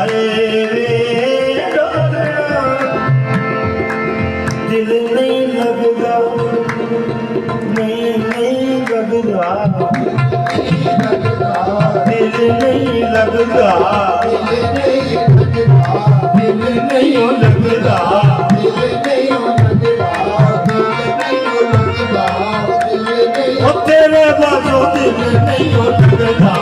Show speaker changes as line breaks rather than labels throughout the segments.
ਹਾਏ ਵੇ ਦਿਲ ਨਹੀਂ ਲੱਗਦਾ, ਨਹੀਂ ਲੱਗਦਾ, ਦਿਲ ਨਹੀਂ ਲੱਗਦਾ, ਦਿਲ ਨਹੀਂ ਲੱਗਦਾ, ਉਹ ਤੇਰੇ ਬਾਝੋਂ ਦਿਲ ਨਹੀਂ ਲੱਗਦਾ।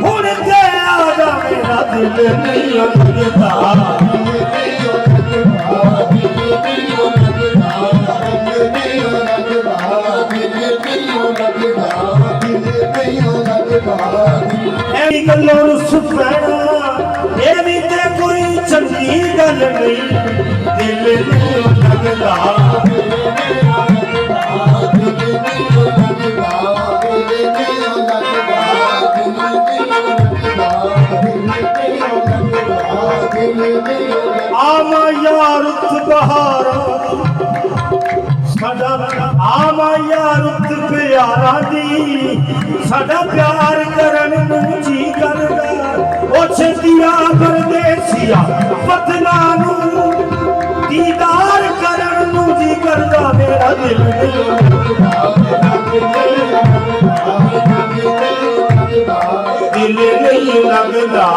ਹੁਣ ਤੇ ਆ ਜਾ ਮੇਰਾ ਦਿਲ ਨਹੀਂ ਲੱਗਦਾ, ਐਵੇਂ ਗੱਲੋਂ ਰੁੱਸ ਪੈਣਾ ਇਹ ਵੀ ਤੇ ਕੋਈ ਚੰਗੀ ਗੱਲ ਨਹੀਂ, ਦਿਲ ਨਹੀਂ ਲੱਗਦਾ। ਆਮਾ ਯਾਰ ਰੁੱਤ ਬਹਾਰਾਂ ਸਾਡਾ, ਆਮਾ ਯਾਰ ਰੁੱਤ ਪਿਆਰਾਂ ਦੀ, ਸਾਡਾ ਪਿਆਰ ਕਰਨ ਨੂੰ ਜੀ ਕਰਦਾ। ਉਹ ਛੇਤੀਆਂ ਪਰਦੇਸੀਆ ਵਤਨਾਂ ਨੂੰ ਦੀਦਾਰ ਕਰਨ ਨੂੰ ਜੀ ਕਰਦਾ। ਮੇਰਾ ਦਿਲ ਨਹੀਂ ਲੱਗਦਾ, ਦਿਲ ਨਹੀਂ ਲੱਗਦਾ।